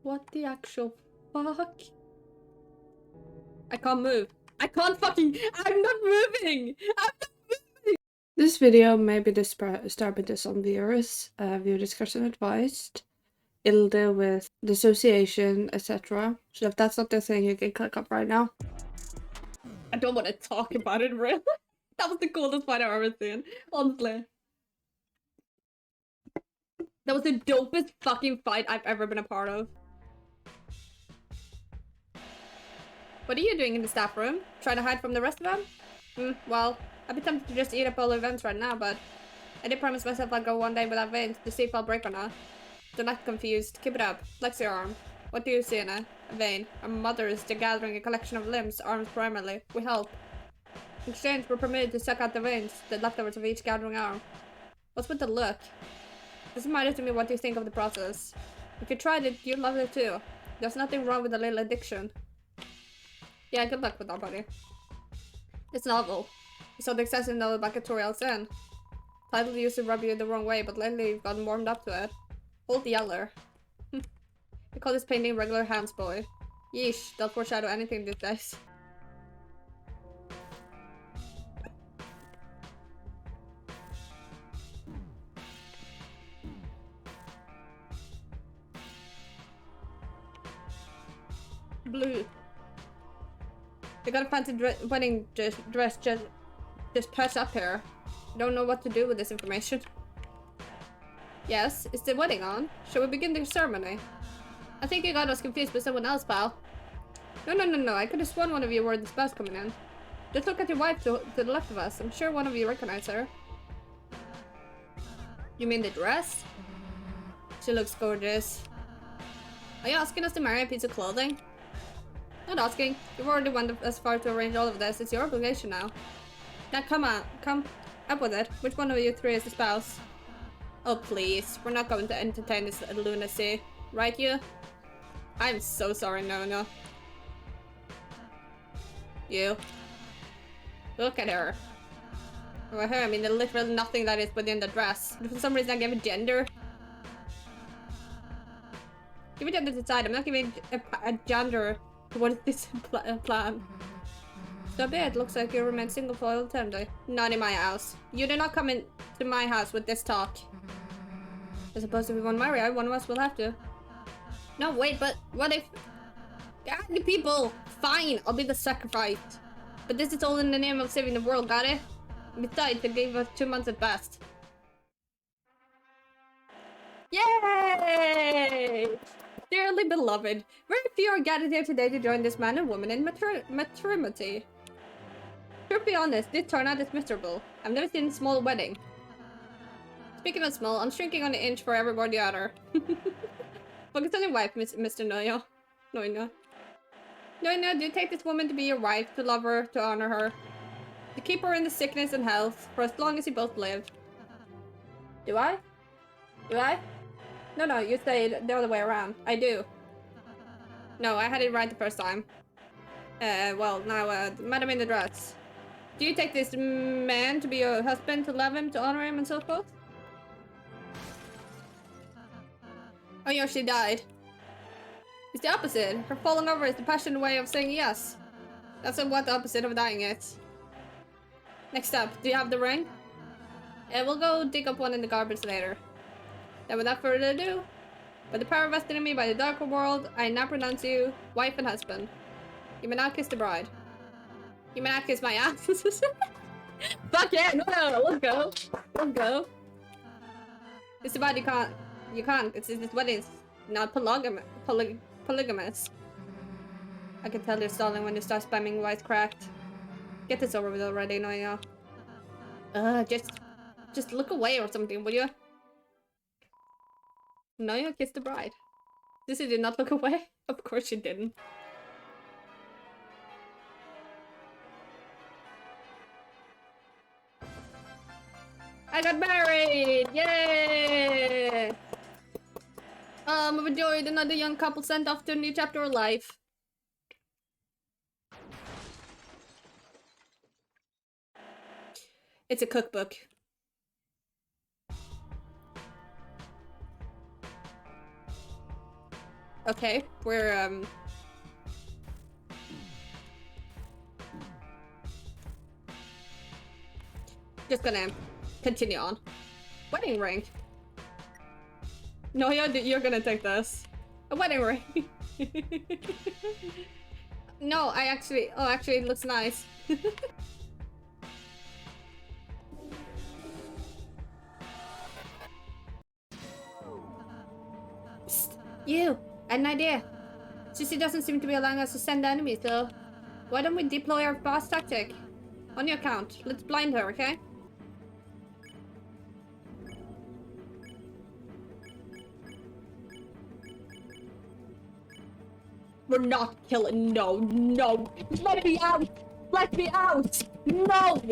What the actual fuck? I can't move. I can't fucking- I'm not moving! I'm not moving! This video may be disturbing to some viewers. Viewer discretion advised. It'll deal with dissociation, etc. So if that's not the thing, you can click up right now. I don't want to talk about it, really. That was the coolest fight I've ever seen. Honestly. That was the dopest fucking fight I've ever been a part of. What are you doing in the staff room? Trying to hide from the rest of them? Well, I'd be tempted to just eat up all the events right now, but I did promise myself I'd go one day without veins to see if I'll break or not. Don't act confused. Keep it up. Flex your arm. What do you see in it? A vein. Our mother is gathering a collection of limbs, arms primarily. We help. In exchange, we're permitted to suck out the veins, the leftovers of each gathering arm. What's with the look? Doesn't matter to me what you think of the process. If you tried it, you'd love it too. There's nothing wrong with a little addiction. Yeah, good luck with that, buddy. It's novel. You saw the excessive novel back at Toriel's Inn. Title used to rub you the wrong way, but lately you've gotten warmed up to it. Hold the yeller. We call this painting regular hands, boy. Yeesh, they'll foreshadow anything these days. Blue. They got a fancy wedding dress just pressed up here. I don't know what to do with this information. Yes, is the wedding on? Shall we begin the ceremony? I think you got us confused with someone else, pal. No, I could have sworn one of you were the spouse coming in. Just look at your wife to the left of us. I'm sure one of you recognized her. You mean the dress? She looks gorgeous. Are you asking us to marry a piece of clothing? Not asking. You've already went as far to arrange all of this. It's your obligation now. Now come on. Come up with it. Which one of you three is the spouse? Oh please. We're not going to entertain this lunacy. Right, you? I'm so sorry, no. You. Look at her. Well, her, I mean, there's literally nothing that is within the dress. For some reason I gave it gender. Give it gender to decide. I'm not giving a gender to what is this plan. So be it. Looks like you remain single for all eternity. Not in my house. You do not come into my house with this talk. I suppose if we want to marry, one of us will have to. No, wait, but what if... God, the people! Fine, I'll be the sacrifice. But this is all in the name of saving the world, got it? Besides, they gave us 2 months at best. Yay! Dearly beloved, very few are gathered here today to join this man and woman in matrimony. To be honest, this turnout is miserable. I've never seen a small wedding. Speaking of small, I'm shrinking on an inch for every body other. Focus on your wife, Mr. Noyo. Noyo, do you take this woman to be your wife, to love her, to honor her? To keep her in the sickness and health, for as long as you both live. Do I? Do I? No, you say it the other way around. I do. No, I had it right the first time. Well, now, Madam in the dress. Do you take this man to be your husband, to love him, to honor him, and so forth? Oh, yeah, she died. It's the opposite. Her falling over is the passionate way of saying yes. That's what the opposite of dying is. Next up, do you have the ring? Yeah, we'll go dig up one in the garbage later. Then without further ado, by the power vested in me by the darker world, I now pronounce you wife and husband. You may now kiss the bride. You may now kiss my ass. Fuck yeah, no, let's go. Let's go. It's about you can't. It's this wedding's not polygamous. I can tell you're stalling when you start spamming wisecracked. Get this over with already, no, yeah. Just look away or something, will you? No, you kissed the bride. Sissy did not look away. Of course she didn't. I got married! Yay! I've enjoyed another young couple sent off to a new chapter of life. It's a cookbook. Okay, we're just gonna continue on. Wedding ring. No, you're gonna take this. A wedding ring. No, actually, it looks nice. Psst, you, I had an idea. Susie doesn't seem to be allowing us to send enemies, so why don't we deploy our boss tactic? On your count, let's blind her, okay? We're not killing. No, no. Let me out. Let me out. No.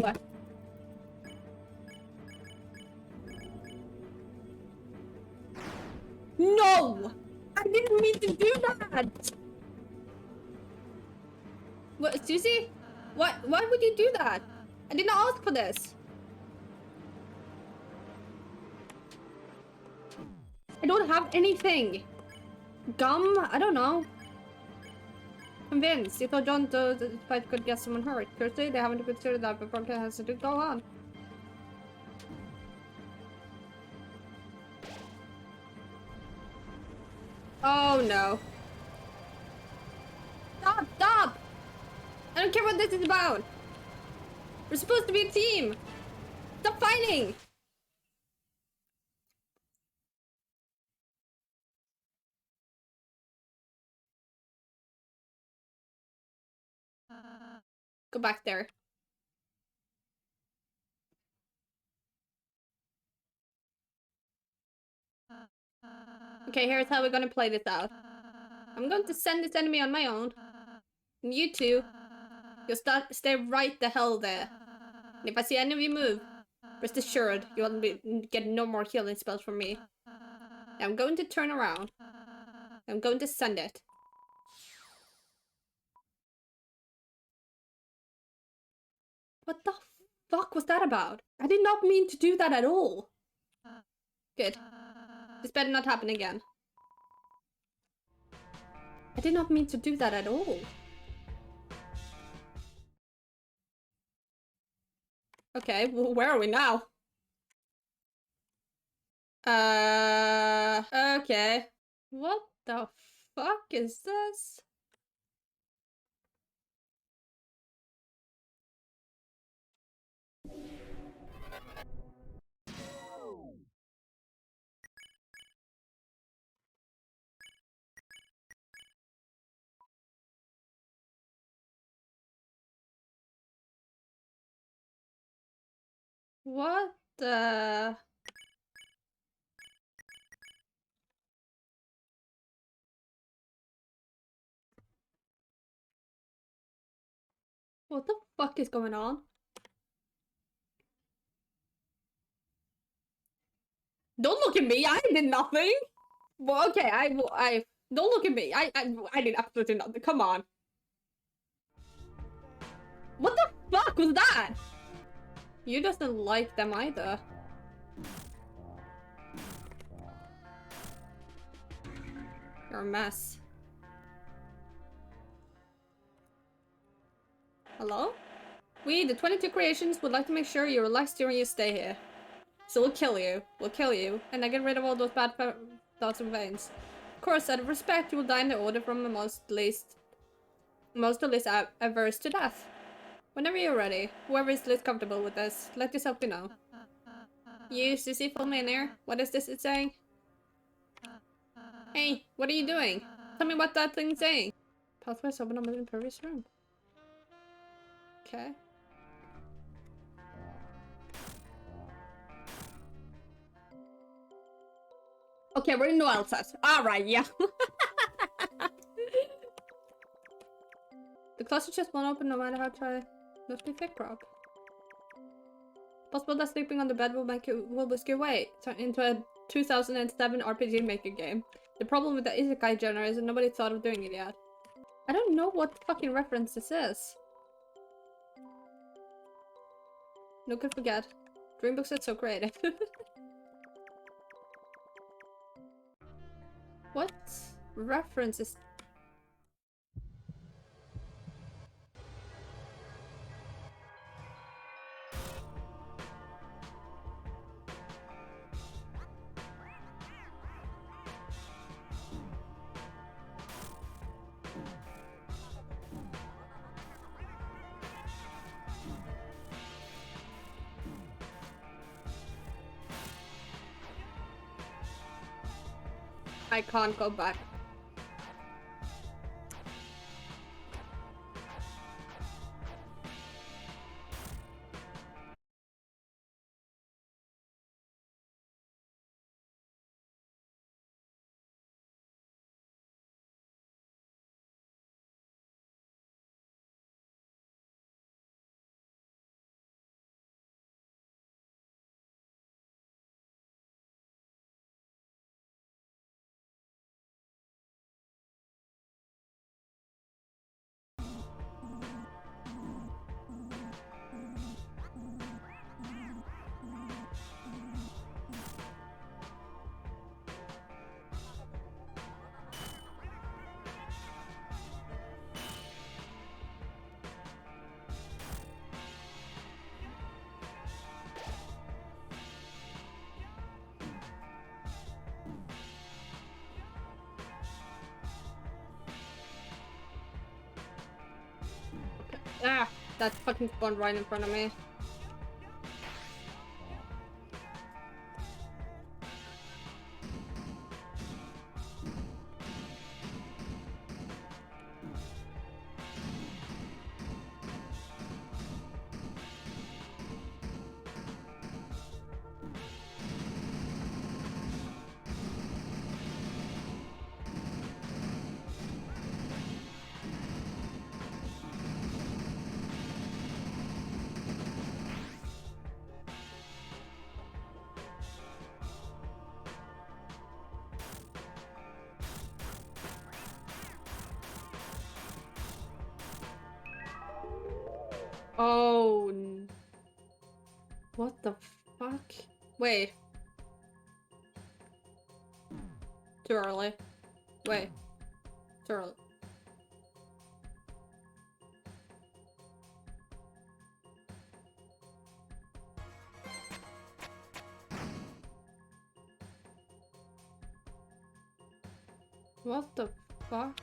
No. I didn't mean to do that. What, Susie? What? Why would you do that? I did not ask for this. I don't have anything. Gum? I don't know. Convinced. You thought John the fight could get someone hurt. Currently, they haven't considered that before it has to go on. Oh no. Stop! Stop! I don't care what this is about. We're supposed to be a team. Stop fighting! Go back there. Okay, here's how we're gonna play this out. I'm going to send this enemy on my own. And you two, you'll stay right the hell there. And if I see any of you move, rest assured you will get no more healing spells from me. Now I'm going to turn around. I'm going to send it. What the fuck was that about? I did not mean to do that at all. Good. This better not happen again. I did not mean to do that at all. Okay, well, where are we now? Okay. What the fuck is this? What the... What the fuck is going on? Don't look at me, I did nothing! Well, okay, I don't look at me, I did absolutely nothing, come on. What the fuck was that? You doesn't like them either. You're a mess. Hello? We, the 22 creations, would like to make sure you relax during your stay here. So we'll kill you, and I get rid of all those bad thoughts and veins. Of course, out of respect, you will die in the order from the most least averse to death. Whenever you're ready, whoever is least comfortable with this, let yourself be known. You, Susie, follow me in here. What is this it's saying? Hey, what are you doing? Tell me what that thing's saying. Pathways open up in the previous room. Okay. Okay, we're in Noel's house. Alright, yeah. The closet just won't open no matter how I try. Must be fake prop. Possible that sleeping on the bed will whisk your way into a 2007 RPG Maker game. The problem with the Isekai genre is that nobody thought of doing it yet. I don't know what fucking reference this is. No could forget. Dreambooks are so creative. What? references. I can't go back. Ah, that fucking spawned right in front of me. Oh, what the fuck? Wait. Too early. Wait. Too early. What the fuck?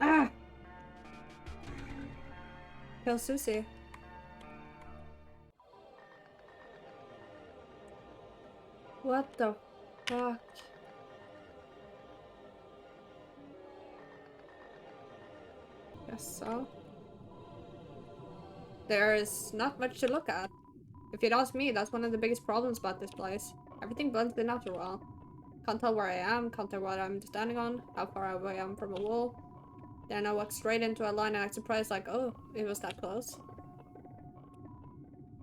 Ah! Kill Susie. What the fuck? Guess so. There's not much to look at. If you'd ask me, that's one of the biggest problems about this place. Everything blends in after a while. Can't tell where I am, can't tell what I'm standing on, how far away I am from a wall. Then I walk straight into a line and act surprised like, oh, it was that close.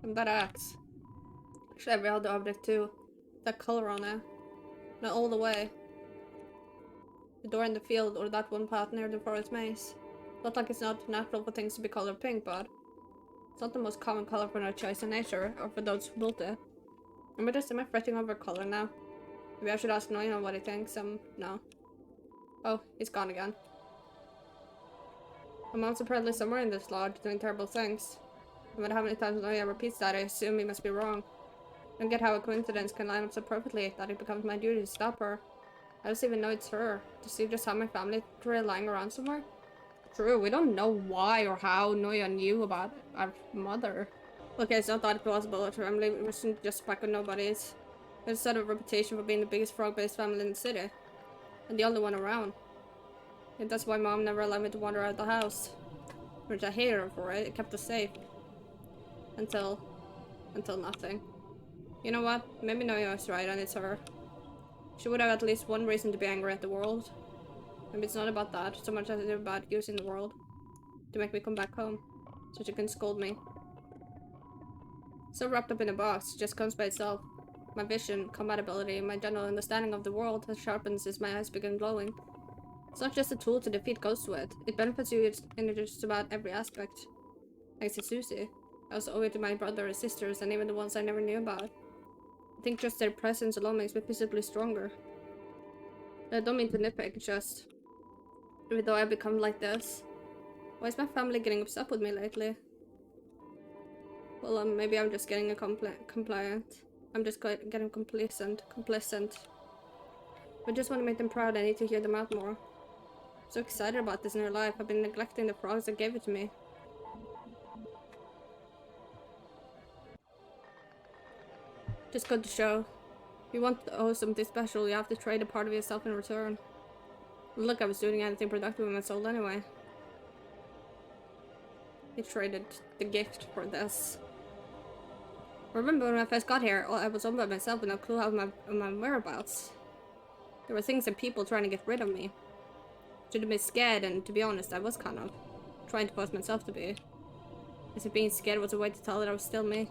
And that axe. Actually, every other object too. That color on it. Not all the way. The door in the field or that one path near the forest maze. Not like it's not natural for things to be colored pink, but it's not the most common color for our choice in nature, or for those who built it. Am I fretting over color now? Maybe I should ask Noyan what he thinks. No. Oh, he's gone again. My mom's apparently somewhere in this lodge doing terrible things. No matter how many times Noyan repeats that, I assume he must be wrong. I don't get how a coincidence can line up so perfectly that it becomes my duty to stop her. I don't even know it's her. To see just how my family tree lying around somewhere. True, we don't know why or how Noya knew about our mother. Okay, it's not that plausible. Her family wasn't just back with nobodies. They just had a reputation for being the biggest frog-based family in the city. And the only one around. And that's why mom never allowed me to wander out the house. Which I hated her for it. It kept us safe. Until nothing. You know what? Maybe Noya was right and it's her. She would have at least one reason to be angry at the world. Maybe it's not about that, so much as it's about using the world to make me come back home, so she can scold me. So wrapped up in a box, it just comes by itself. My vision, combat ability, and my general understanding of the world has sharpened since my eyes began glowing. It's not just a tool to defeat ghosts with. It benefits you in just about every aspect. Thanks to Susie. I also owe it to my brother and sisters, and even the ones I never knew about. I think just their presence alone makes me visibly stronger. I don't mean to nitpick, just... even though I've become like this. Why is my family getting upset with me lately? Well, maybe I'm just getting compliant. I'm just getting complacent. I just want to make them proud. I need to hear them out more. I'm so excited about this in her life. I've been neglecting the frogs that gave it to me. Just got to show. If you want to owe something special, you have to trade a part of yourself in return. Look, I was doing anything productive with my soul anyway. He traded the gift for this. Remember when I first got here, I was all by myself with no clue of my whereabouts. There were things and people trying to get rid of me. Should have been scared, and to be honest, I was kind of trying to force myself to be. As if being scared was a way to tell that I was still me.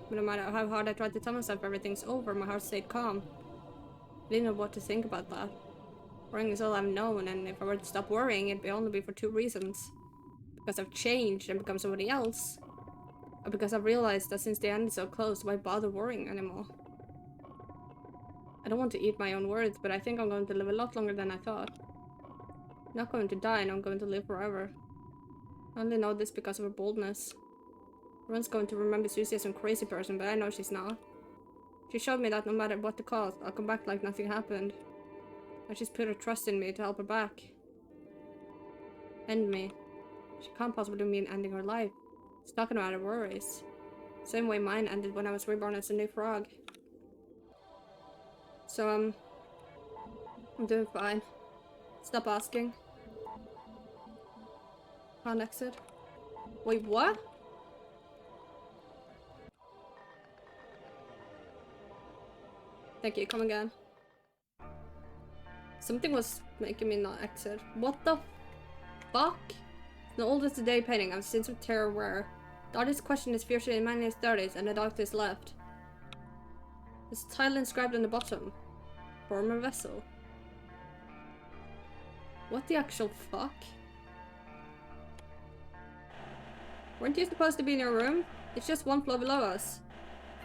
But no matter how hard I tried to tell myself everything's over, my heart stayed calm. I didn't know what to think about that. Worrying is all I've known, and if I were to stop worrying, it'd only be for two reasons. Because I've changed and become somebody else. Or because I've realized that since the end is so close, why bother worrying anymore? I don't want to eat my own words, but I think I'm going to live a lot longer than I thought. I'm not going to die, and I'm going to live forever. I only know this because of her boldness. Everyone's going to remember Susie as some crazy person, but I know she's not. She showed me that no matter what the cost, I'll come back like nothing happened. And she's put her trust in me to help her back. End me. She can't possibly mean ending her life. She's talking about her worries. Same way mine ended when I was reborn as a new frog. So, I'm doing fine. Stop asking. Can't exit. Wait, what? Thank you, come again. Something was making me not exit. What the fuck? The oldest today painting I've seen with terror where the artist questioned his future in man in his 30s and the doctor's left. There's a title inscribed on the bottom. Former vessel. What the actual fuck? Weren't you supposed to be in your room? It's just one floor below us.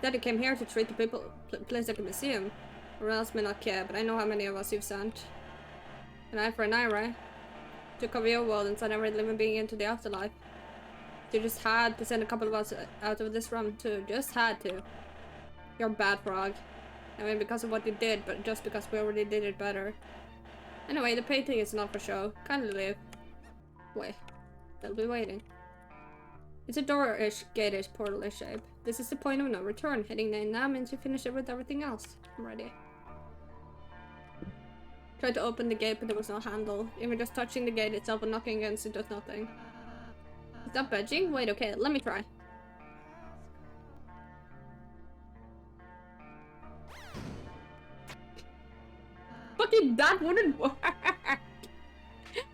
Daddy came here to treat the people place like a museum. Or else may not care, but I know how many of us you've sent. An eye for an eye, right? Took over your world and sent every living being into the afterlife. You just had to send a couple of us out of this room too. Just had to. You're a bad frog. I mean because of what you did, but just because we already did it better. Anyway, the painting is not for show. Kindly leave. Wait. They'll be waiting. It's a door-ish, gate-ish, portal-ish shape. This is the point of no return. Heading there now means you finish it with everything else. I'm ready. Tried to open the gate, but there was no handle. Even just touching the gate itself and knocking against it does nothing. Is that budging? Wait, okay, let me try. Fucking that wouldn't work!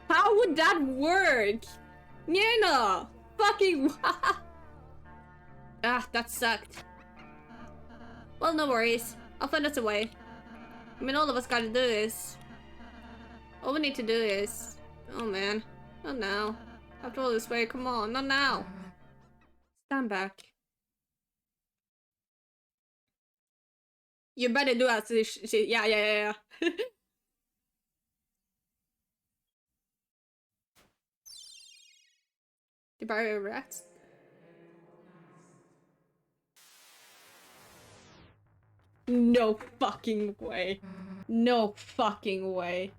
How would that work? Nina! Fucking ah, that sucked. Well, no worries. I'll find us a way. I mean, all of us gotta do this. All we need to do is... Oh man. Not now. After all this way, come on, not now. Stand back. You better do as this shit. Yeah. The barrier reacts. No fucking way. No fucking way.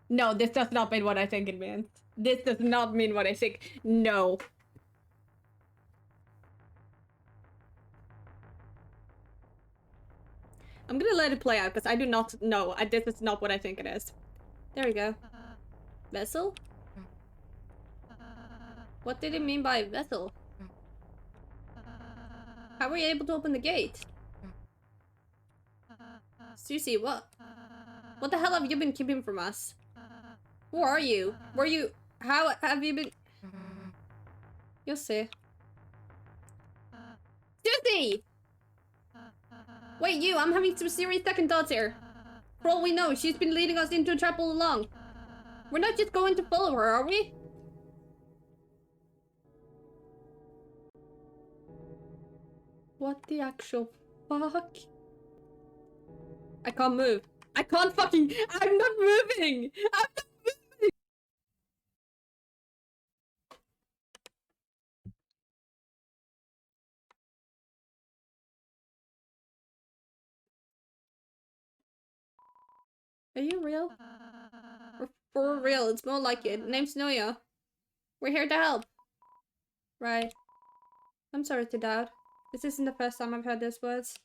No, this does not mean what I think it means. This does not mean what I think. No. I'm gonna let it play out because I do not know. This is not what I think it is. There we go. Vessel? What did it mean by vessel? How were you able to open the gate? Susie, what? What the hell have you been keeping from us? Who are you? Were you... How have you been... You'll see. Susie! Wait, you, I'm having some serious second thoughts here. For all we know, she's been leading us into a trap all along. We're not just going to follow her, are we? What the actual fuck? I can't move. I can't fucking- I'm not moving! I'm not moving! Are you real? For real, it's more like it. Name's Noya. We're here to help. Right. I'm sorry to doubt. This isn't the first time I've heard those words.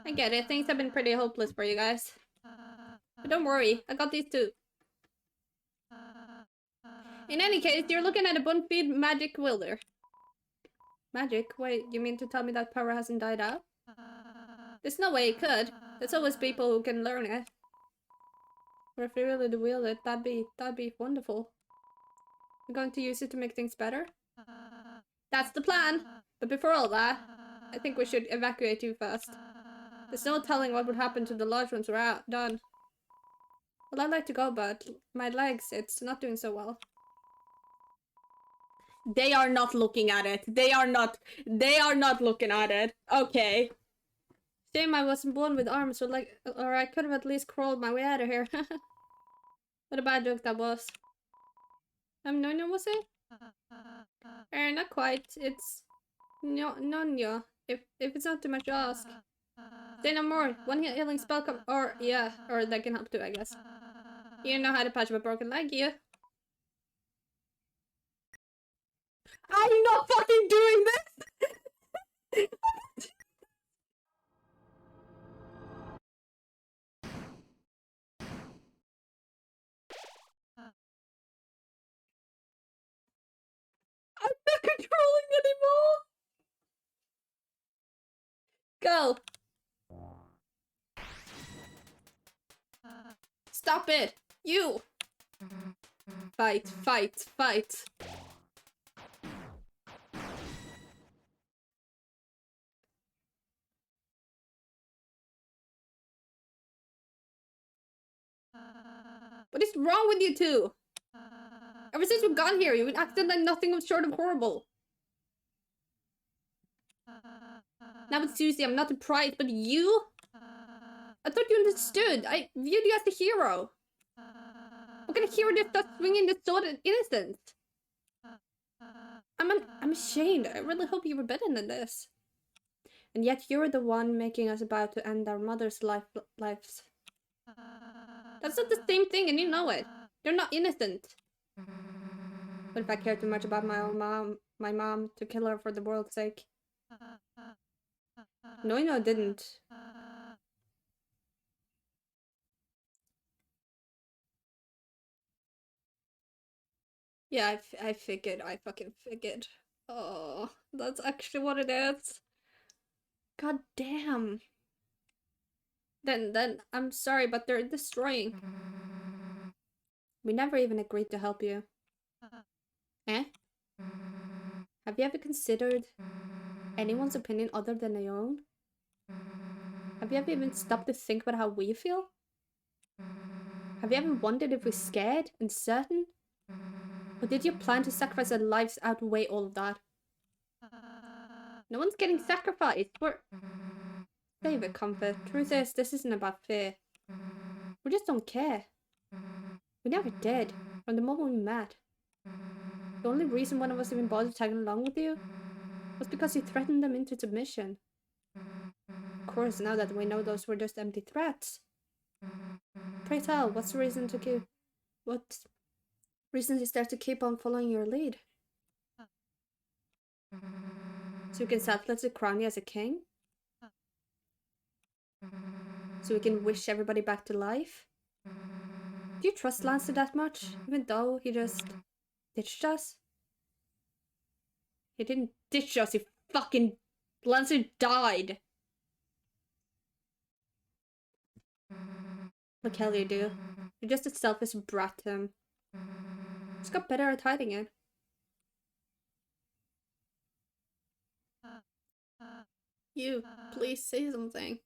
I get it, things have been pretty hopeless for you guys. But don't worry, I got these too. In any case, you're looking at a bonfide magic wielder. Magic? Wait, you mean to tell me that power hasn't died out? There's no way it could. There's always people who can learn it. Or if they really do wield it, that'd be wonderful. We're going to use it to make things better? That's the plan! But before all that, I think we should evacuate you first. There's no telling what would happen to the large ones we're out done. Well, I'd like to go, but my legs, it's not doing so well. They are not looking at it. They are not looking at it. Okay. Shame I wasn't born with arms, or I could have at least crawled my way out of here. What a bad joke that was. Nonya, was it? Not quite. It's Nonya. If it's not too much to ask. Say no more. One healing spell come, or that can help too, I guess. You know how to patch up a broken leg, you. I'm not fucking doing this! I'm not controlling anymore! Go! Stop it! You! Fight, fight, fight! What is wrong with you two? Ever since we got here, you've been acting like nothing was short of horrible. Now it's Susie, I'm not surprised, but you? I thought you understood. I viewed you as the hero. What kind of hero just starts swinging the sword at innocence? I'm ashamed. I really hope you were better than this. And yet you're the one making us about to end our mother's lives. That's not the same thing, and you know it. You're not innocent. But if I cared too much about my mom, to kill her for the world's sake. No, didn't. Yeah, I figured. I fucking figured. Oh, that's actually what it is. God damn. Then I'm sorry, but they're destroying. We never even agreed to help you. Eh? Have you ever considered anyone's opinion other than your own? Have you ever even stopped to think about how we feel? Have you ever wondered if we're scared, uncertain? Or did your plan to sacrifice our lives outweigh all of that? No one's getting sacrificed. Save it, Comfort. Truth is, this isn't about fear. We just don't care. We never did, from the moment we met. The only reason one of us even bothered tagging along with you was because you threatened them into submission. Of course, now that we know those were just empty threats. Pray tell, what's the reason to keep... What reason is there to keep on following your lead? So we can selflessly crown you as a king? So we can wish everybody back to life? Do you trust Lancer that much? Even though he just ditched us? He didn't ditch us, he fucking... Lancer died! Look, hell you do. You're just a selfish brat to him. Just got better at hiding it. You, please say something.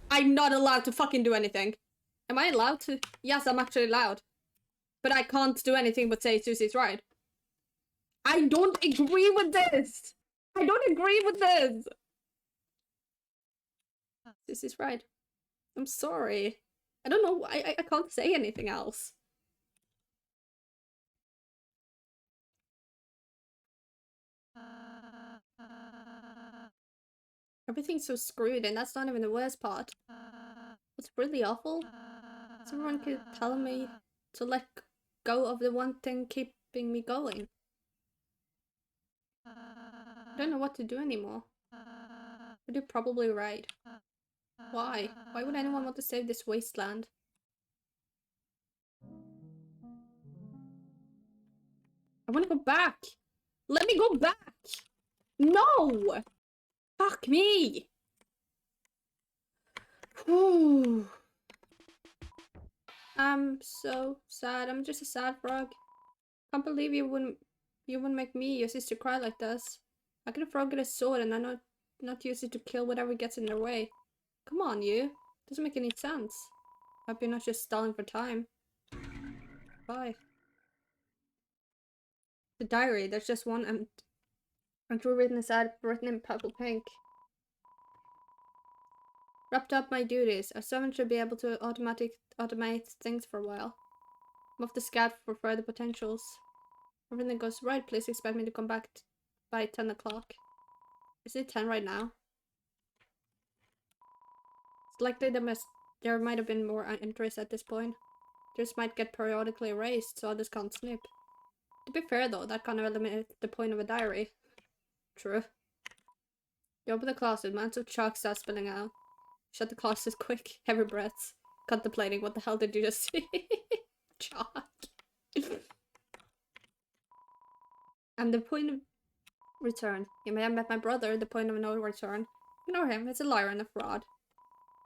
I'm not allowed to fucking do anything. Am I allowed to? Yes, I'm actually allowed. But I can't do anything but say Susie's right. I don't agree with this! I don't agree with this! Susie's right. I'm sorry. I don't know, I can't say anything else. Everything's so screwed, and that's not even the worst part. What's really awful is everyone keeps telling me to let go of the one thing keeping me going. I don't know what to do anymore. But you're probably right. Why? Why would anyone want to save this wasteland? I want to go back! Let me go back! No! Fuck me! Whew. I'm so sad. I'm just a sad frog. Can't believe you wouldn't make me, your sister, cry like this. I could a frog get a sword and I not use it to kill whatever gets in their way. Come on, you. Doesn't make any sense. Hope you're not just stalling for time. Bye. The diary. There's just one entry written aside, written in purple pink. Wrapped up my duties. A servant should be able to automate things for a while. I'm off the scout for further potentials. If everything goes right, please expect me to come back by 10 o'clock. Is it 10 right now? It's likely there might have been more interest at this point. Just might get periodically erased, so others can't snoop. To be fair though, that kind of eliminates the point of a diary. True. You open the closet, mounds of chalk start spilling out. Shut the closet quick, heavy breaths. Contemplating, what the hell did you just see? Chalk. And the point of return. You may have met my brother, the point of no return. Ignore him, he's a liar and a fraud.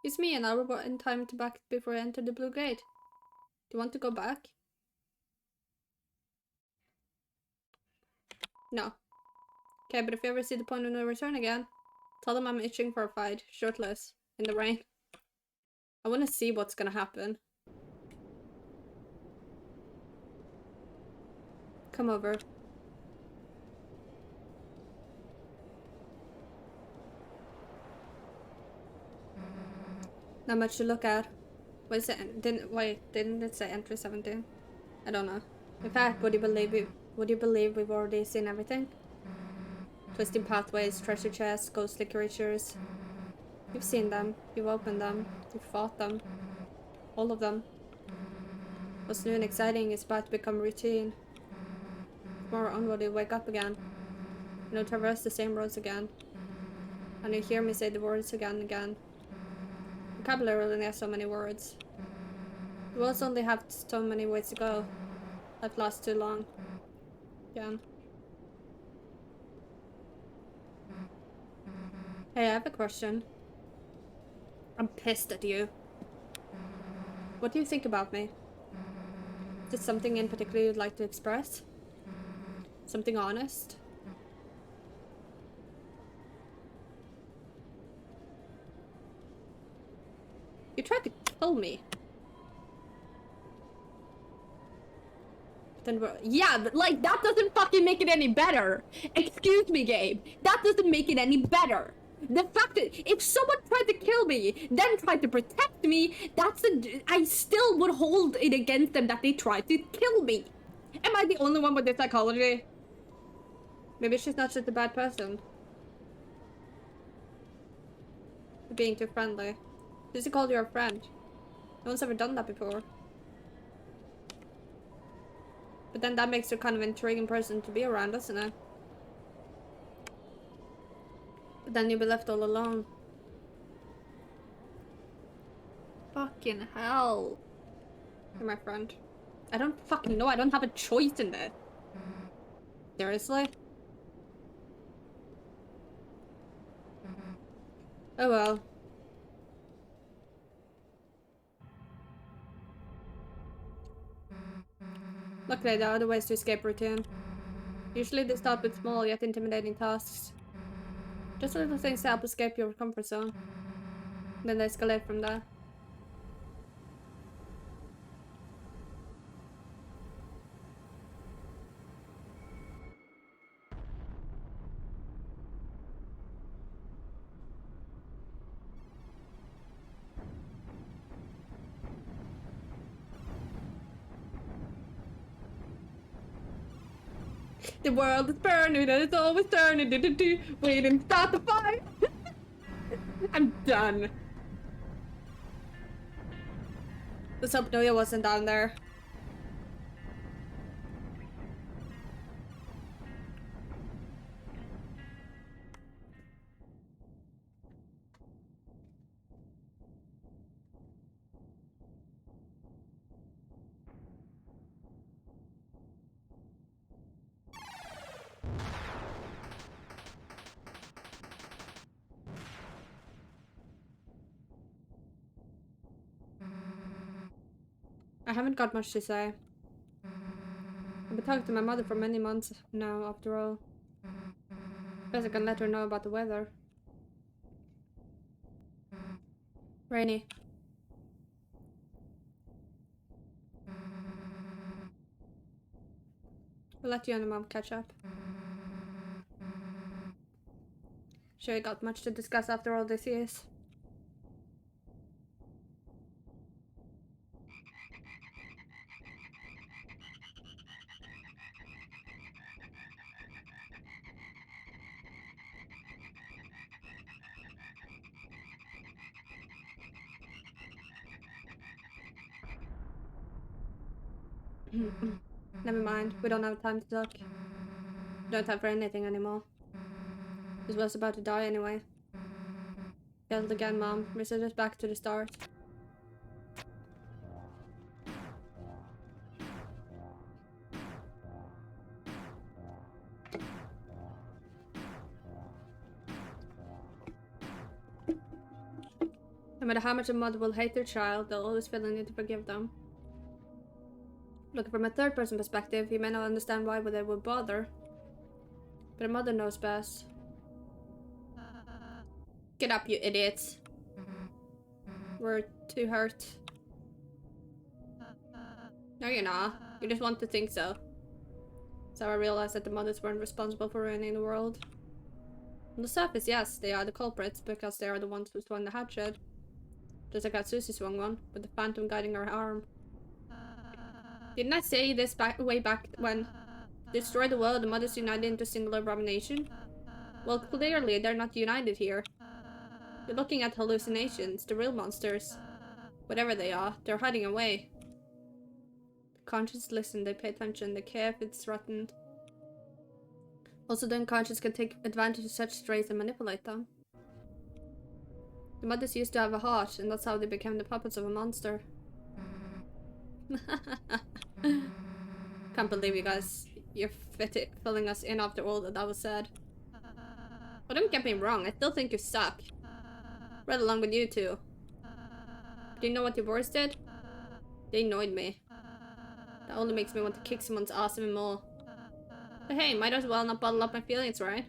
It's me and I'll report in time to back before I enter the blue gate. Do you want to go back? No. Okay, but if you ever see the point of no return again, tell them I'm itching for a fight, shirtless, in the rain. I want to see what's gonna happen. Come over. Not much to look at. What is it? Didn't it say entry 17? I don't know. In fact, would you believe we've already seen everything? Twisting pathways, treasure chests, ghostly creatures. You've seen them, you've opened them, you've fought them. All of them. What's new and exciting is about to become routine. Tomorrow onward you'll wake up again. And you'll traverse the same roads again. And you hear me say the words again and again. Vocabulary only has so many words. The worlds only have so many ways to go. Life lasts too long. Again. Hey, I have a question. I'm pissed at you. What do you think about me? Is there something in particular you'd like to express? Something honest? You tried to kill me. Then yeah, but like, that doesn't fucking make it any better. Excuse me, Gabe. That doesn't make it any better. The fact that if someone tried to kill me, then tried to protect me, I still would hold it against them that they tried to kill me. Am I the only one with this psychology? Maybe she's not just a bad person. Being too friendly. Just called you a friend. No one's ever done that before. But then that makes her kind of an intriguing person to be around, doesn't it? But then you'll be left all alone. Fucking hell. You're my friend. I don't fucking know. I don't have a choice in this. Seriously? Oh well. Luckily, there are other ways to escape routine. Usually they start with small yet intimidating tasks. Just little things to help escape your comfort zone. Then they escalate from there. The world is burning and it's always turning. We didn't start the fire. I'm done. Let's hope Noya wasn't down there. I haven't got much to say. I've been talking to my mother for many months now, after all. Guess I can let her know about the weather. Rainy. We'll let you and the mom catch up. Sure, you got much to discuss after all these years. Never mind, we don't have time to talk. Don't have for anything anymore. This was about to die anyway. Yelled again, Mom. Reset us back to the start. No matter how much a mother will hate their child, they'll always feel the need to forgive them. Looking from a third-person perspective, you may not understand why they would bother. But a mother knows best. Get up, you idiots. We're too hurt. No, you're not. You just want to think so. So I realized that the mothers weren't responsible for ruining the world. On the surface, yes, they are the culprits because they are the ones who swung the hatchet. Just like how Susie swung one, with the phantom guiding her arm. Didn't I say this way back when? Destroy the world, the mothers united into a single abomination? Well, clearly they're not united here. You're looking at hallucinations, the real monsters. Whatever they are, they're hiding away. The conscious listen, they pay attention, they care if it's threatened. Also, the unconscious can take advantage of such strays and manipulate them. The mothers used to have a heart, and that's how they became the puppets of a monster. Can't believe you guys, you're filling us in after all that was said. But don't get me wrong, I still think you suck. Right along with you two. Do you know what your boys did? They annoyed me. That only makes me want to kick someone's ass even more. But hey, might as well not bottle up my feelings, right?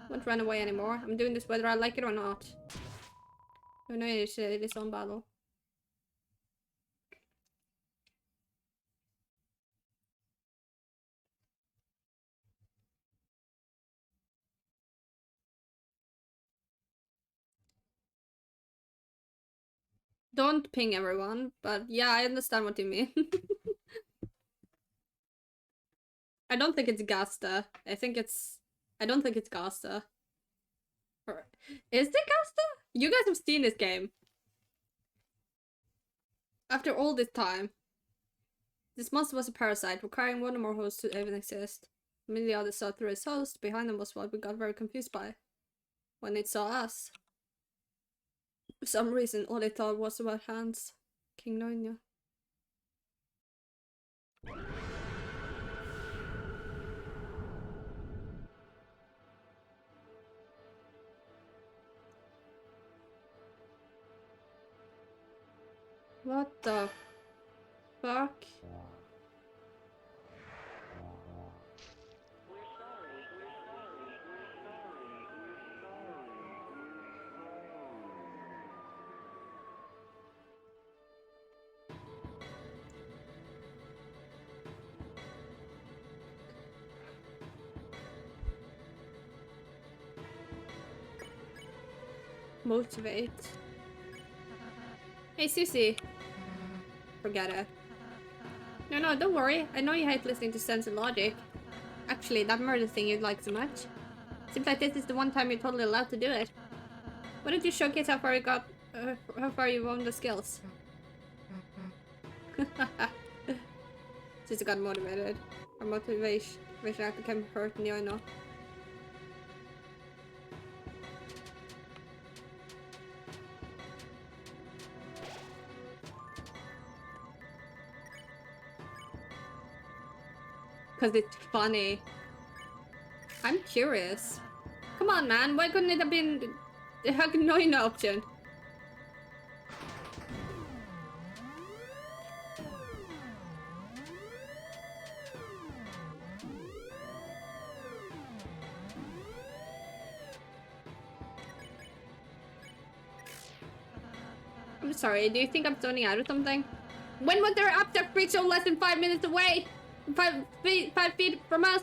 Won't run away anymore. I'm doing this whether I like it or not. Oh no, it is its own battle. Don't ping everyone, but yeah, I understand what you mean. I don't think it's Gasta. I don't think it's Gasta. Or is it Gasta? You guys have seen this game. After all this time. This monster was a parasite, requiring one or more hosts to even exist. Many others saw through his host. Behind them was what we got very confused by. When it saw us. For some reason, all they thought was about hands. King Nonya. What the fuck? Motivate. Hey, Susie. Forget it. No, don't worry. I know you hate listening to sense and logic. Actually, that murder thing you'd like so much. Seems like this is the one time you're totally allowed to do it. Why don't you showcase how far you got, how far you've honed the skills? Since you got motivated. Or motivation actually can hurt me, I know. Cause it's funny. I'm curious. Come on, man. Why couldn't it have been the heck annoying option? I'm sorry. Do you think I'm zoning out or something? When was there abstract freak show less than 5 minutes away? 5 feet from us?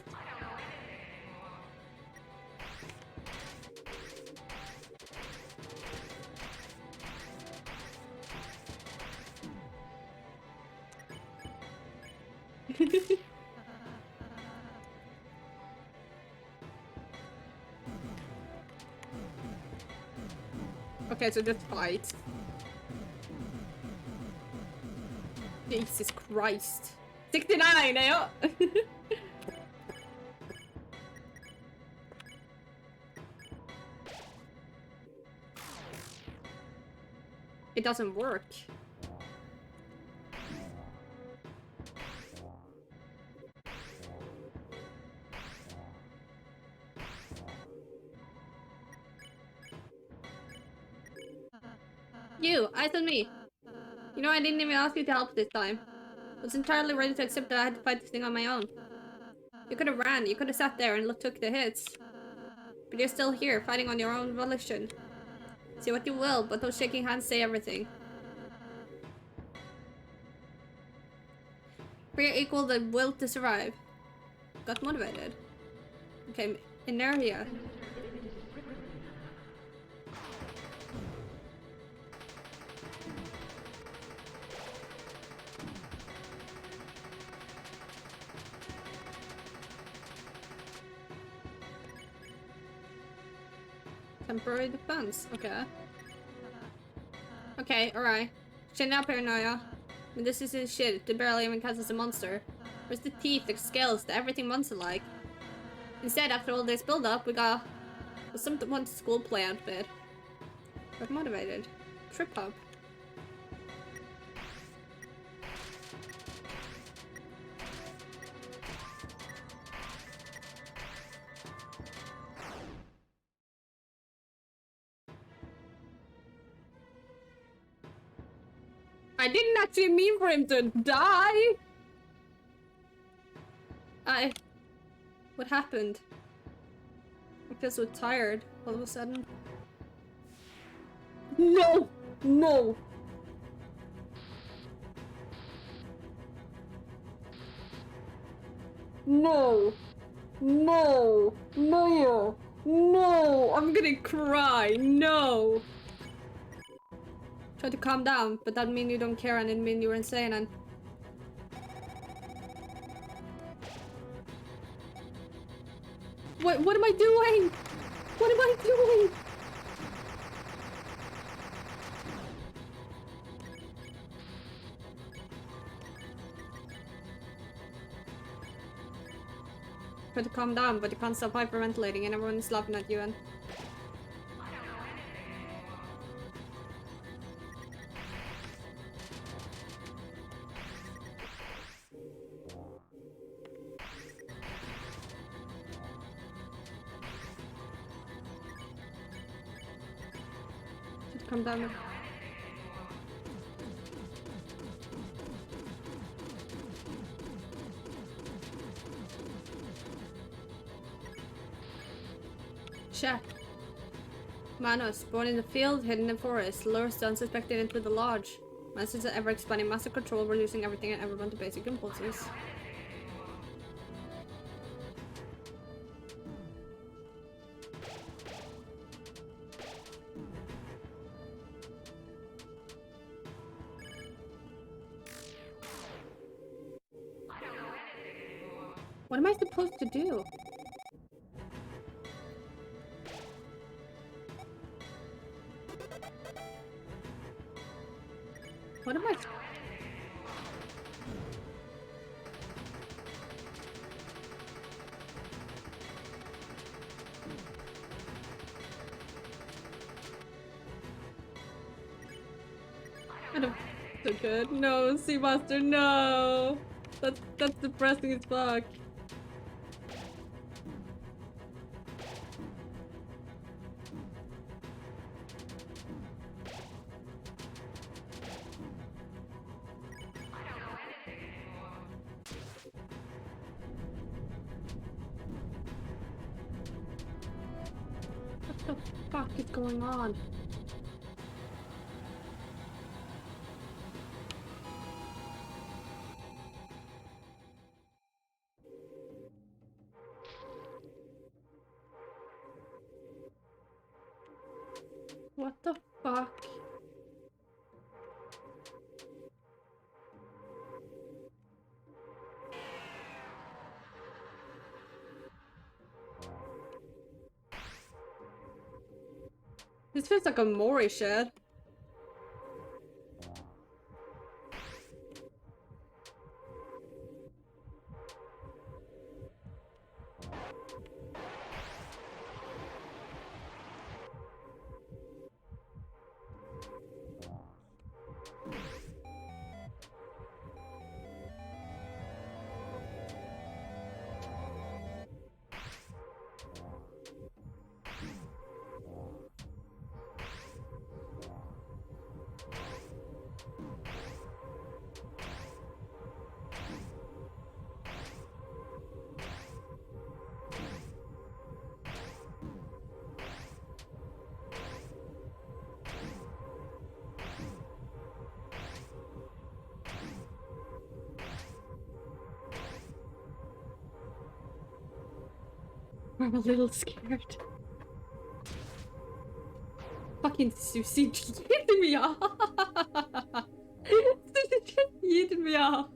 Okay, so just fight. Jesus Christ. 69, eh? It doesn't work. You, eyes on me. You know, I didn't even ask you to help this time. I was entirely ready to accept that I had to fight this thing on my own. You could have ran, you could have sat there and took the hits. But you're still here, fighting on your own volition. Say what you will, but those shaking hands say everything. Fear equal the will to survive. Got motivated. Okay, inertia. Temporary defense. Okay. Okay, alright. Chin up, paranoia. I mean, this isn't shit. It barely even counts as a monster. Where's the teeth, the scales, the everything monster-like? Instead, after all this build-up, we got someone school play outfit. Got motivated. Trip-hop. I didn't actually mean for him to die! What happened? I feel so tired all of a sudden. No! No! No! No! No! No! I'm gonna cry! No! Try to calm down, but that mean you don't care and it mean you're insane and... What am I doing? What am I doing? Try to calm down, but you can't stop hyperventilating and everyone is laughing at you and... Come down. Check. Manos, born in the field, hidden in the forest, lures the unsuspecting into the lodge. Masters of ever-expanding master control, reducing everything and everyone to basic impulses. What am I supposed to do? What am I... I don't... So good. No, Sea Monster, no! That's depressing as fuck. What the fuck is going on? What the fuck? This feels like a Mori shit. I'm a little scared. Fucking Susie just eating me off. Susie just eating me off.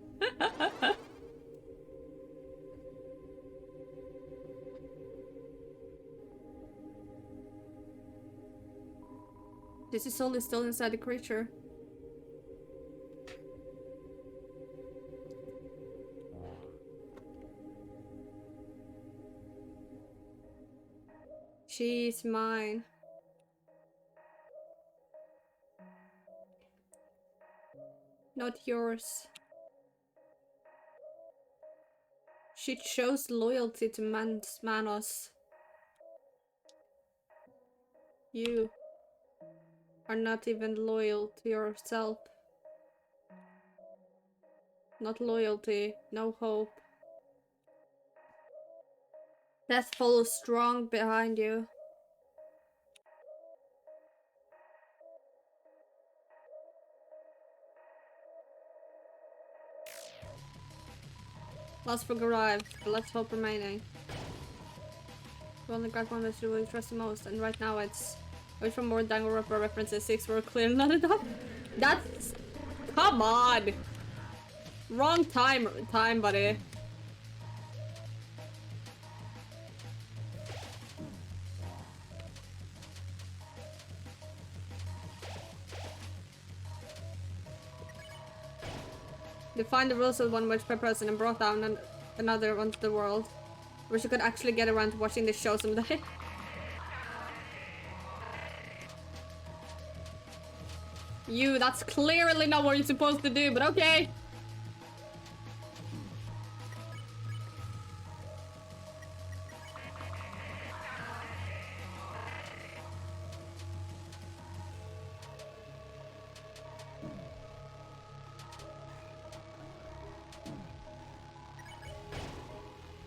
This soul is still inside the creature. She's mine. Not yours. She chose loyalty to Manos. You are not even loyal to yourself. Not loyalty, no hope. Death follows strong behind you. Last book arrived, but let's hope remaining. The only grab one that you really trust the most, and right now it's... Wait for more Danganronpa references, 6 were clear, not enough. That's... Come on! Wrong time, buddy. Defined the rules of one witch per person and brought down another onto the world. Wish you could actually get around to watching this show someday. You, that's clearly not what you're supposed to do, but okay.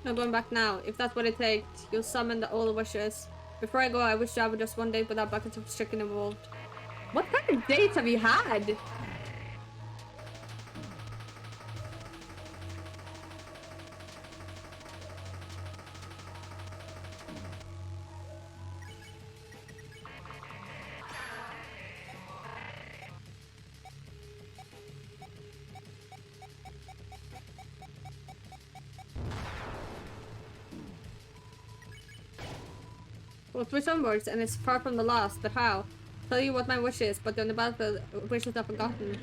No going back now. If that's what it takes, you'll summon all the wishes. Before I go, I wish to have just one day without buckets of chicken involved. What kind of dates have you had? Well, switch onwards, and it's far from the last, but how? Tell you what my wish is, but on the battlefield, wishes are forgotten.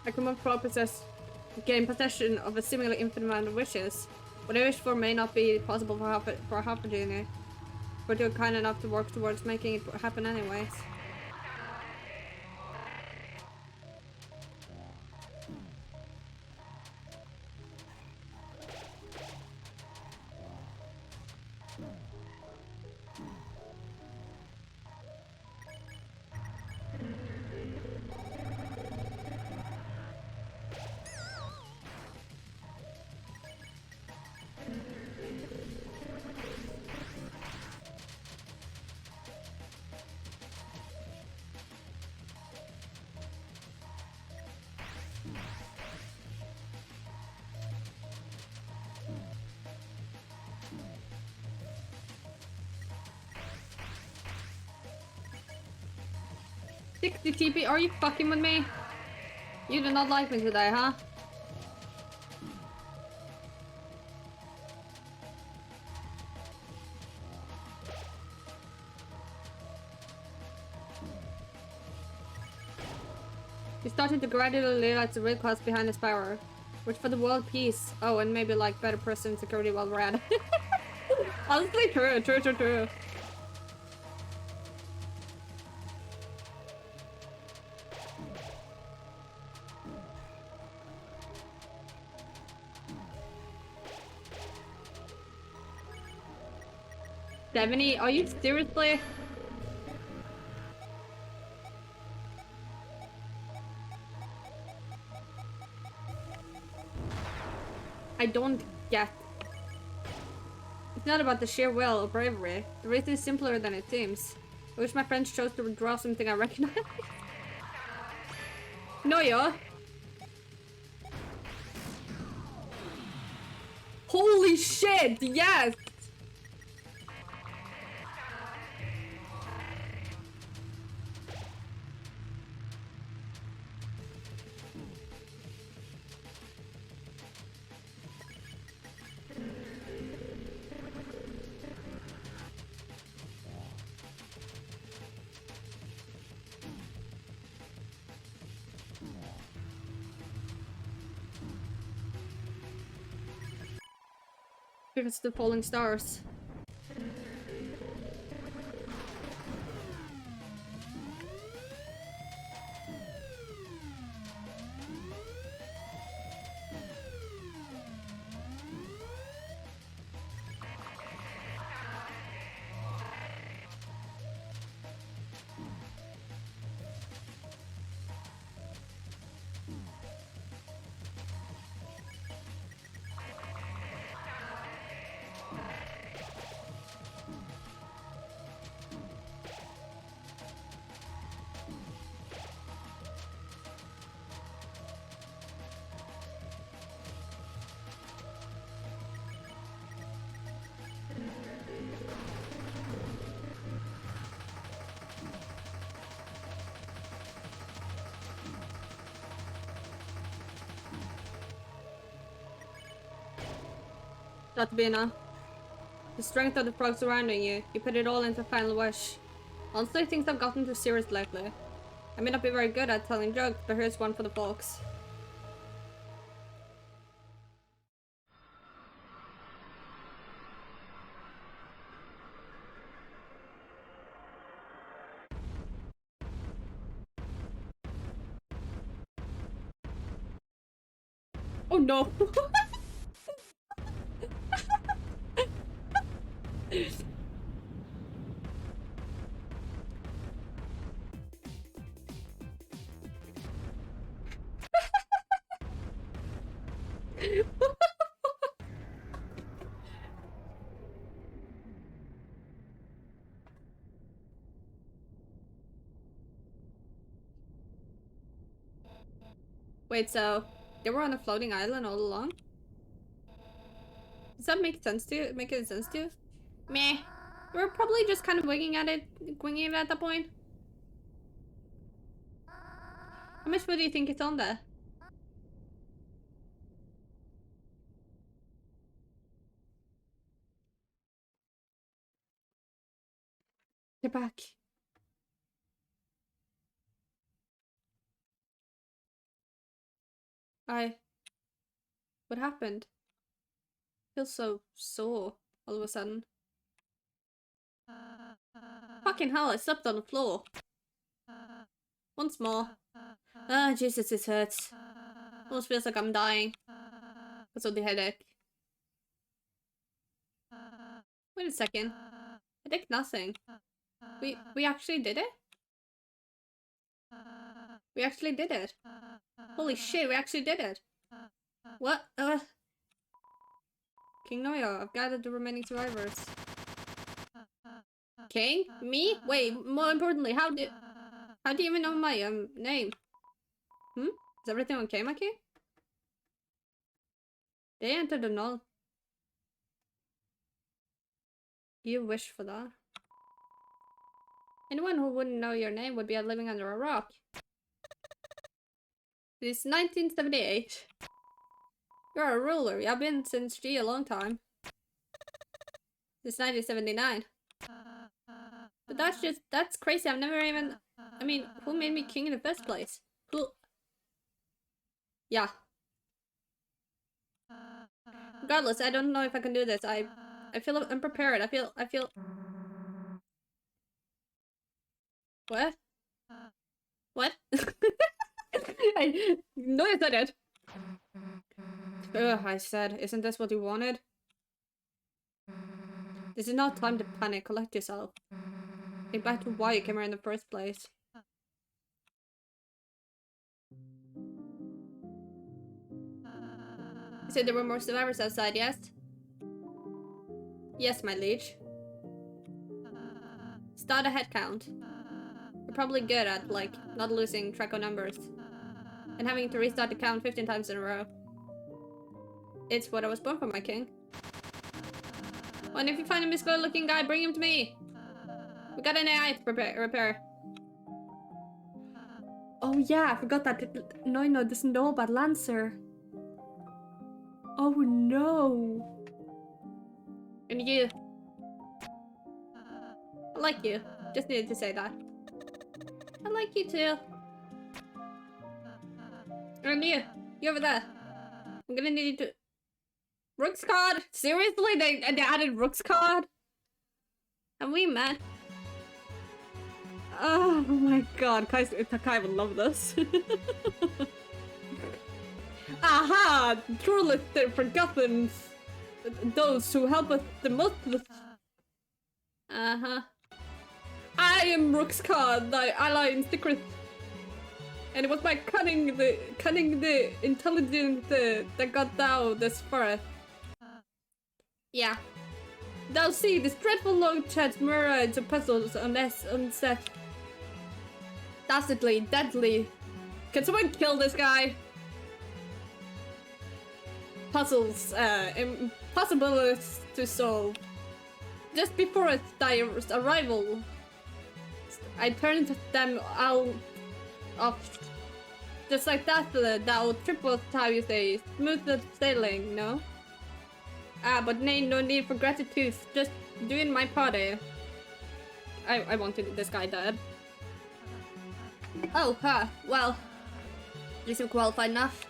I come up gain possession of a seemingly infinite amount of wishes. What I wish for may not be possible for half a genie, but you're kind enough to work towards making it happen anyways. The TP, are you fucking with me? You do not like me today, huh? You started to gradually realize the real cause behind this power. Which for the world peace. Oh, and maybe like better person security while we're at it. Honestly, true. Devony, are you seriously? I don't get. It's not about the sheer will or bravery. The race is simpler than it seems. I wish my friends chose to draw something I recognize. No, yeah. Holy shit, yes! It's the falling stars. Got to be enough. The strength of the frog surrounding you, you put it all into final wish. Honestly, things have gotten too serious lately. I may not be very good at telling jokes, but here's one for the folks. Oh no! Wait, so they were on a floating island all along? Does that make sense to you? Make any sense to you? Meh. We're probably just kind of winging it at that point. How much food do you think is on there? They're back. What happened? I feel so sore all of a sudden. Fucking hell, I slept on the floor. Once more. Ah, Jesus, this hurts. Almost feels like I'm dying. Because of the headache. Wait a second. I think nothing. We actually did it? We actually did it. Holy shit, we actually did it. What? King Noyo, I've gathered the remaining survivors. King? Me? Wait, more importantly, how do you even know my name? Is everything okay, Maki? They entered the null. You wish for that. Anyone who wouldn't know your name would be living under a rock. It is 1978. You're a ruler. You've been since G a long time. It's 1979. But that's crazy. I've never even... I mean, who made me king in the first place? Who... Yeah. Regardless, I don't know if I can do this. I feel unprepared. I feel... What? What? I know I said it. Ugh, I said, isn't this what you wanted? This is not time to panic. Collect yourself. Think back to why you came here in the first place. You said there were more survivors outside, yes? Yes, my liege. Start a head count. You're probably good at, like, not losing track of numbers. And having to restart the count 15 times in a row. It's what I was born for, my king. Well, and if you find a misguided looking guy, bring him to me! We got an AI to repair. Oh yeah, I forgot that no doesn't know about Lancer. Oh no. And you. I like you. Just needed to say that. I like you too. And you. You over there. I'm gonna need you to... Rook's card? Seriously? They added Rook's card? And we met. Oh my god, Takai would love this. Aha! Truly forgotten those who help us the most. Uh-huh. I am Rook's card, thy ally in secret. And it was by cunning the intelligence that got thou this far. Yeah. Thou see this dreadful long chat mirrors of puzzles unless unset. Dastardly, deadly. Can someone kill this guy? Puzzles, impossible to solve. Just before thy arrival, I turned them out off. Just like that, thou triple how you say, smooth sailing, no? Ah, but nay, no need for gratitude, just doing my part, eh? I wanted this guy dead. Oh, well, you seem qualified enough.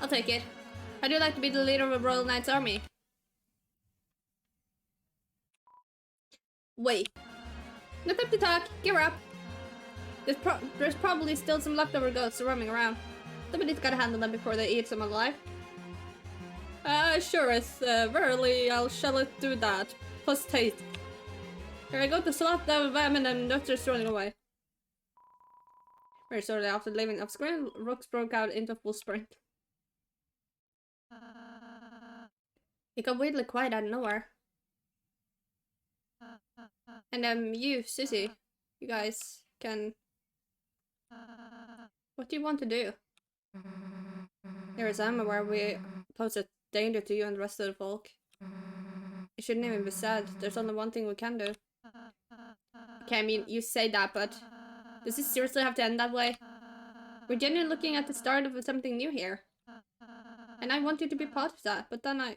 I'll take it. How'd you like to be the leader of a Royal Knight's army? Wait. No time to talk, gear up. There's probably still some leftover goats roaming around. Somebody's gotta handle them before they eat some alive. Sure, verily, I'll shall it do that. Plus taste. Here I go to slot the vermin and they're just running away. Very shortly after leaving off screen, Rooks broke out into full sprint. It got weirdly quiet out of nowhere. And you, Sissy, you guys can... What do you want to do? Here I'm aware we pose a danger to you and the rest of the folk. It shouldn't even be said. There's only one thing we can do. Okay, I mean, you say that, but does this seriously have to end that way? We're genuinely looking at the start of something new here. And I want you to be part of that, but then I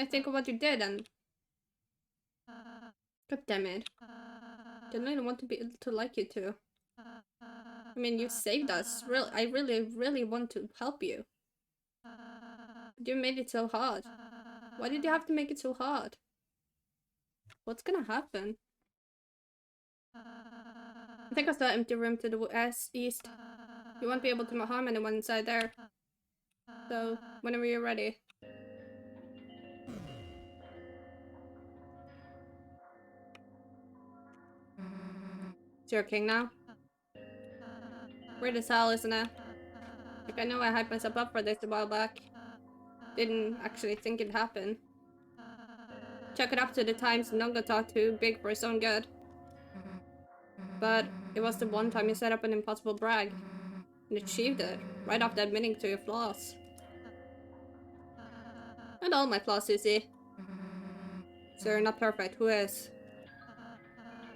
think of what you did and... God damn it. Genuinely want to like you too. I mean, you saved us. I really want to help you. But you made it so hard. Why did you have to make it so hard? What's gonna happen? I think I saw an empty room to the east. You won't be able to harm anyone inside there. So, whenever you're ready. It's your king now? Weird as hell, isn't it? Like, I know I hyped myself up for this a while back. Didn't actually think it'd happen. Chuck it up to the times Nunga thought too big for his own good. But it was the one time you set up an impossible brag. And achieved it, right after admitting to your flaws. Not all my flaws, Susie. So you're not perfect, who is?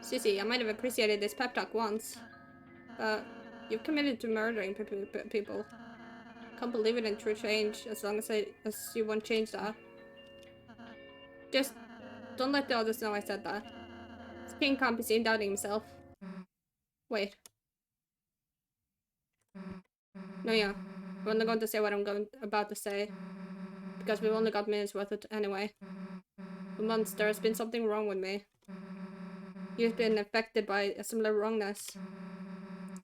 Susie, I might have appreciated this pep talk once. But you've committed to murdering people. Can't believe it in true change, as long as you won't change that. Just don't let the others know I said that. This king can't be seen doubting himself. Wait. No, yeah. I'm only going to say what I'm about to say. Because we've only got minutes worth it anyway. For months, there has been something wrong with me. You've been affected by a similar wrongness.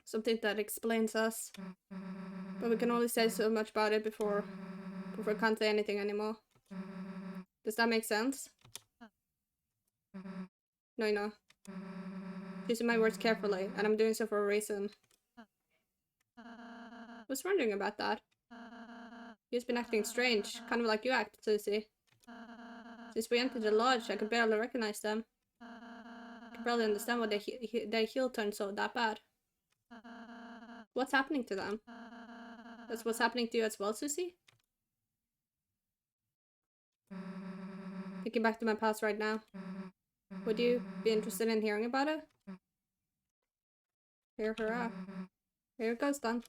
Something that explains us. But we can only say so much about it before we can't say anything anymore. Does that make sense? No. Choosing my words carefully, and I'm doing so for a reason. I was wondering about that. You've been acting strange, kind of like you act, Susie. Since we entered the lodge, I could barely recognize them. I could barely understand why their heel turned so that bad. What's happening to them? That's what's happening to you as well, Susie? Thinking back to my past right now. Would you be interested in hearing about it? Here, hurrah. Here it goes then.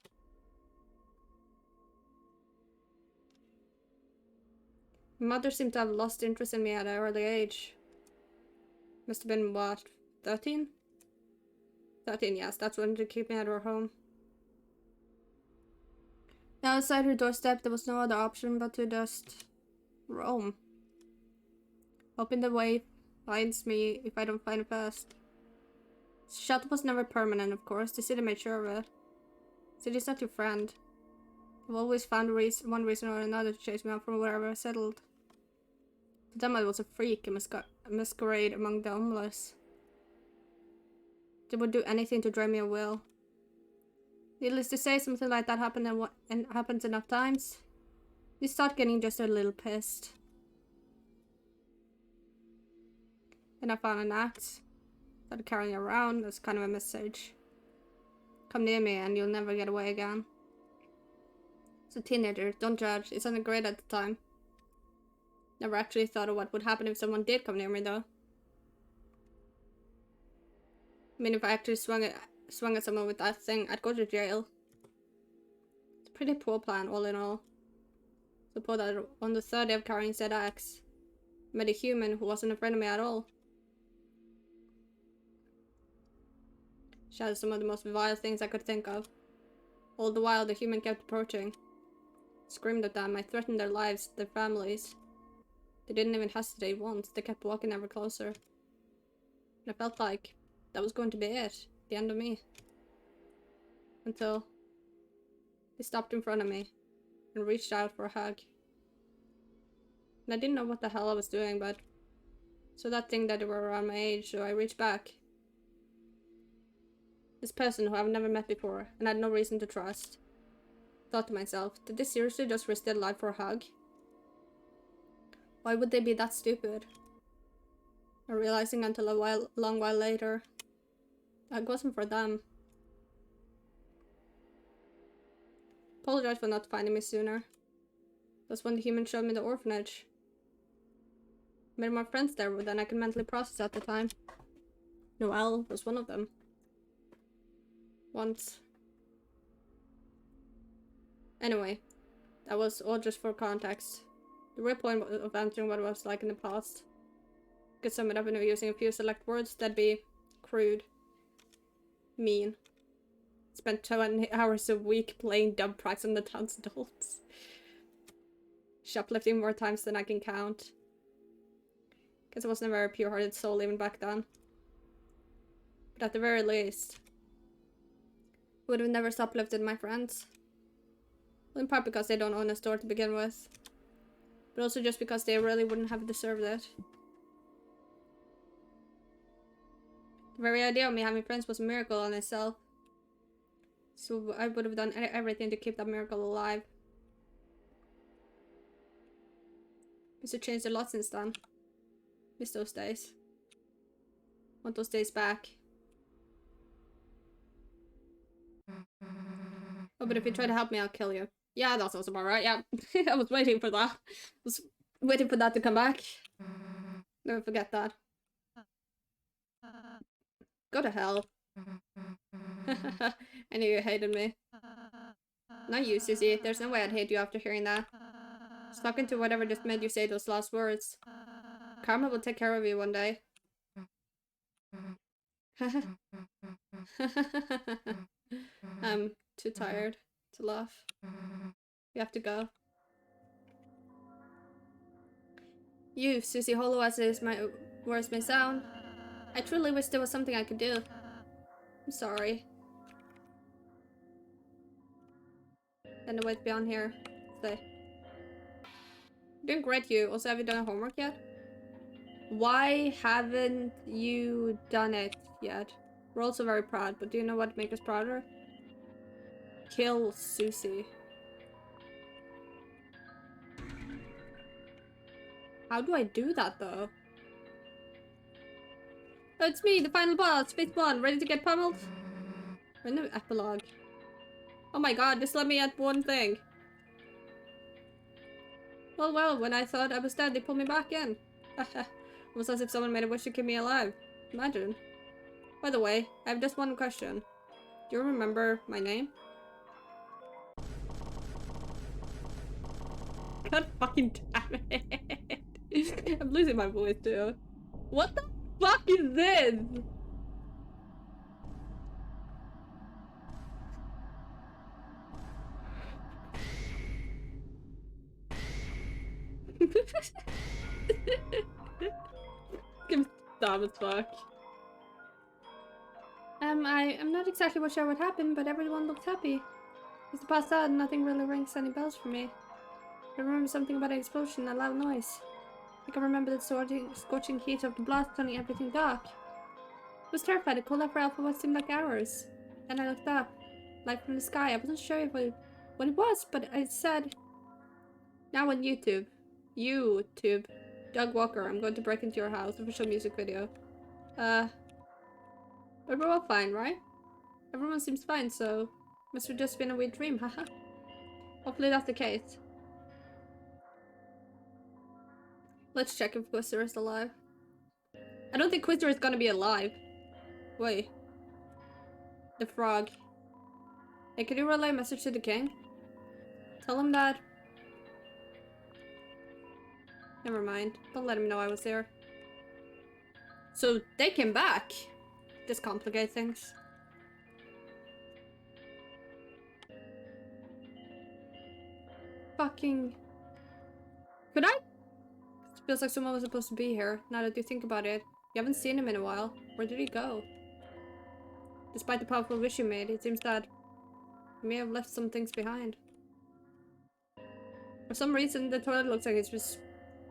My mother seemed to have lost interest in me at an early age. Must have been, what, 13? 13, yes, that's when to keep me at her home. Now outside her doorstep, there was no other option but to just roam. Hoping the way finds me if I don't find it fast. Shelter was never permanent, of course. The city made sure of it. City's not your friend. I've always found one reason or another to chase me out from wherever I settled. To them I was a freak, a masquerade among the homeless. They would do anything to drive me at will. Needless to say, something like that happens enough times. You start getting just a little pissed. Then I found an axe. Started carrying it around as kind of a message. Come near me and you'll never get away again. As a teenager, don't judge. It sounded great at the time. Never actually thought of what would happen if someone did come near me though. I mean, if I actually swung at someone with that thing, I'd go to jail. It's a pretty poor plan, all in all. Suppose that on the third day of carrying said axe, I met a human who wasn't a friend of me at all. She had some of the most vile things I could think of. All the while, the human kept approaching. I screamed at them. I threatened their lives, their families. They didn't even hesitate once. They kept walking ever closer. And I felt like that was going to be it. The end of me. Until they stopped in front of me and reached out for a hug. And I didn't know what the hell I was doing, but so that thing that they were around my age, so I reached back. This person who I've never met before and had no reason to trust. Thought to myself, did they seriously just risk their life for a hug? Why would they be that stupid? Not realizing until a long while later, that wasn't for them. apologize for not finding me sooner. That's when the human showed me the orphanage. Made more friends there than I could mentally process at the time. Noelle was one of them. Once. Anyway, that was all just for context. The real point of answering what it was like in the past. Could sum it up into using a few select words. That'd be crude. Mean. Spent 20 hours a week playing dumb pranks on the town's adults. Shoplifting more times than I can count. Guess I wasn't a very pure-hearted soul even back then. But at the very least, I would have never shoplifted my friends. Well, in part because they don't own a store to begin with. But also just because they really wouldn't have deserved it. The very idea of me having friends was a miracle in itself. So I would have done everything to keep that miracle alive. It's changed a lot since then. Miss those days. Want those days back. Oh, but if you try to help me, I'll kill you. Yeah, that's also about right, yeah. I was waiting for that. I was waiting for that to come back. Never forget that. Go to hell. I knew you hated me. Not you, Susie. There's no way I'd hate you after hearing that. Stuck into whatever just made you say those last words. Karma will take care of you one day. I'm too tired to laugh. We have to go. You, Susie, hollow as my words may sound, I truly wish there was something I could do. I'm sorry. Then the wait beyond here. Stay. Doing great, you. Also, have you done your homework yet? Why haven't you done it yet? We're also very proud, but do you know what would make us prouder? Kill Susie. How do I do that, though? Oh, it's me, the final boss, phase 1, ready to get pummeled? We're in the epilogue. Oh my god, just let me at one thing. Well, when I thought I was dead, they pulled me back in. Almost as if someone made a wish to keep me alive. Imagine. By the way, I have just one question. Do you remember my name? God fucking damn it. I'm losing my voice too. What the fuck is this? I'm dumb as fuck. I'm not exactly sure what happened, but everyone looked happy. As the past sad, nothing really rings any bells for me. I remember something about an explosion, a loud noise. I can remember the scorching heat of the blast turning everything dark. I was terrified. I called out for help for what seemed like hours. Then I looked up, light from the sky. I wasn't sure what it was, but I said, now on YouTube. YouTube. Doug Walker, I'm going to break into your house. Official music video. But we're all fine, right? Everyone seems fine, so must have just been a weird dream, haha. Hopefully that's the case. Let's check if Quister is alive. I don't think Quister is gonna be alive. Wait. The frog. Hey, can you relay a message to the king? Tell him that... Never mind. Don't let him know I was there. So, they came back. This complicates things. Fucking... Could I? It feels like someone was supposed to be here, now that you think about it. You haven't seen him in a while. Where did he go? Despite the powerful wish you made, it seems that you may have left some things behind. For some reason, the toilet looks like it's just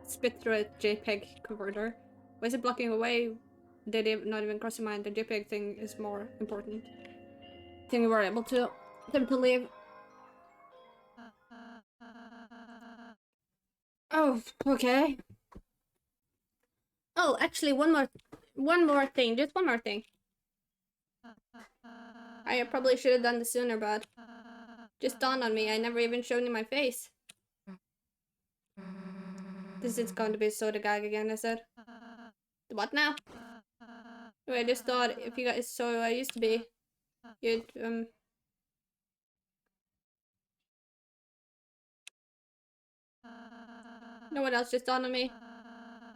spit through a JPEG converter. Why is it blocking away? Did it not even cross your mind? The JPEG thing is more important. I think we were able to leave. Oh, okay. Oh, actually, one more thing. Just one more thing. I probably should have done this sooner, but Just dawned on me, I never even shown you my face. This is going to be a soda gag again, I said. What now? I just thought if you guys saw who I used to be, you'd, know what else just dawned on me?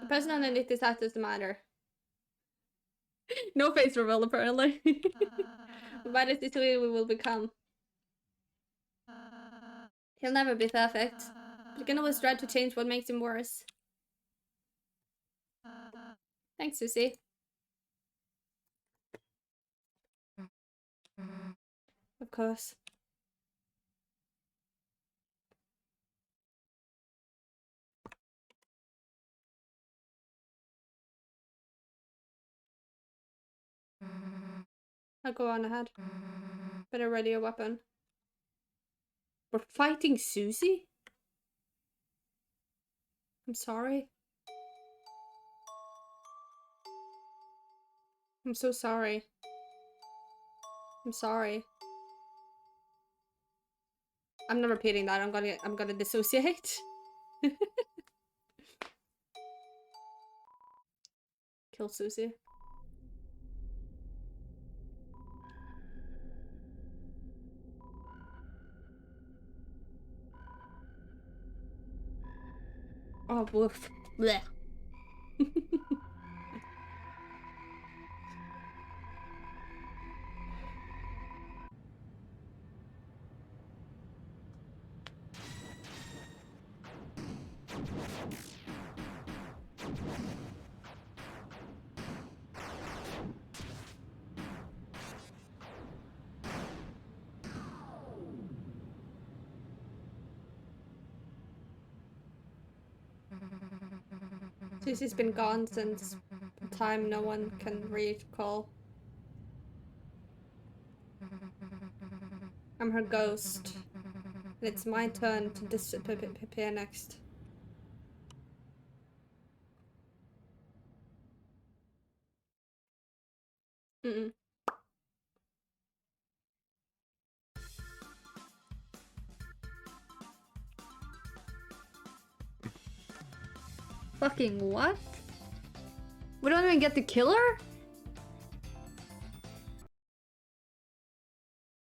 The person underneath this hat doesn't matter. No face reveal, apparently. But that is who we will become. He'll never be perfect, but you can always try to change what makes him worse. Thanks, Susie. Of course. I'll go on ahead. Better ready a weapon. We're fighting Susie? I'm sorry. I'm so sorry. I'm sorry. I'm not repeating that. I'm gonna dissociate. Kill Susie. Oh, woof. Blech. Susie's been gone since a time no one can recall. I'm her ghost. And it's my turn to disappear next. Fucking what? We don't even get to kill her?